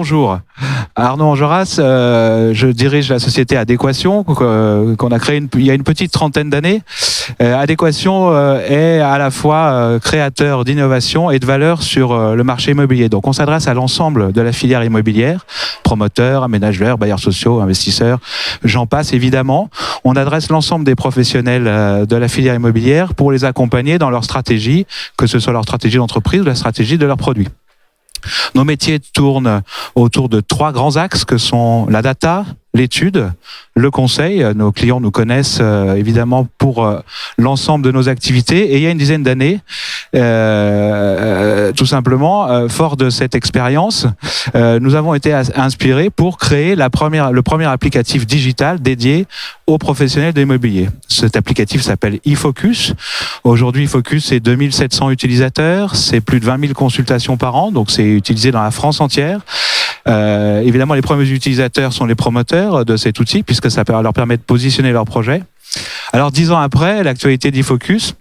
Bonjour, Arnaud Enjolras, je dirige la société Adéquation qu'on a créée il y a une petite trentaine d'années. Adéquation est à la fois créateur d'innovation et de valeur sur le marché immobilier. Donc on s'adresse à l'ensemble de la filière immobilière, promoteurs, aménageurs, bailleurs sociaux, investisseurs, j'en passe évidemment. On adresse l'ensemble des professionnels de la filière immobilière pour les accompagner dans leur stratégie, que ce soit leur stratégie d'entreprise ou la stratégie de leurs produits. Nos métiers tournent autour de 3 grands axes que sont la data, l'étude, le conseil. Nos clients nous connaissent évidemment pour l'ensemble de nos activités. Et il y a une dizaine d'années, tout simplement, fort de cette expérience, nous avons été inspirés pour créer le premier applicatif digital dédié aux professionnels de l'immobilier. Cet applicatif s'appelle eFocus. Aujourd'hui, eFocus, c'est 2700 utilisateurs, c'est plus de 20 000 consultations par an, donc c'est utilisé dans la France entière. Évidemment, les premiers utilisateurs sont les promoteurs de cet outil, puisque ça leur permet de positionner leur projet. Alors, 10 ans après, l'actualité d'eFocus,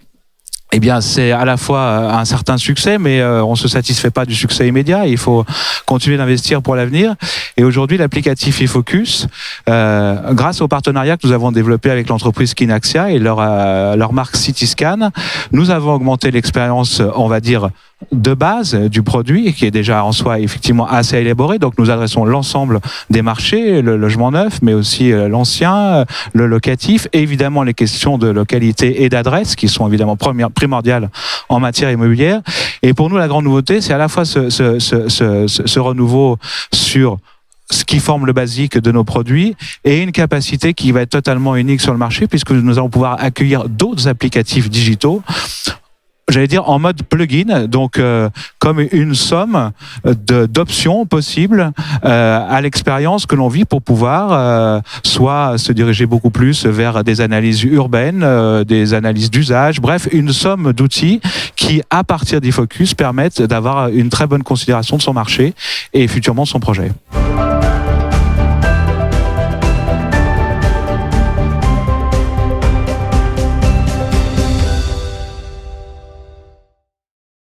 eh bien, c'est à la fois un certain succès, mais on ne se satisfait pas du succès immédiat. Il faut continuer d'investir pour l'avenir. Et aujourd'hui, l'applicatif eFocus, grâce au partenariat que nous avons développé avec l'entreprise Kinaxia et leur marque Cityscan, nous avons augmenté l'expérience, on va dire, de base du produit, qui est déjà en soi effectivement assez élaboré. Donc nous adressons l'ensemble des marchés, le logement neuf, mais aussi l'ancien, le locatif, et évidemment les questions de localité et d'adresse, qui sont évidemment primordiales en matière immobilière. Et pour nous, la grande nouveauté, c'est à la fois ce renouveau sur ce qui forme le basique de nos produits et une capacité qui va être totalement unique sur le marché, puisque nous allons pouvoir accueillir d'autres applicatifs digitaux, j'allais dire en mode plugin, donc comme une somme d'options possibles à l'expérience que l'on vit pour pouvoir soit se diriger beaucoup plus vers des analyses urbaines, des analyses d'usage, bref, une somme d'outils qui, à partir d'eFocus, permettent d'avoir une très bonne considération de son marché et futurement de son projet.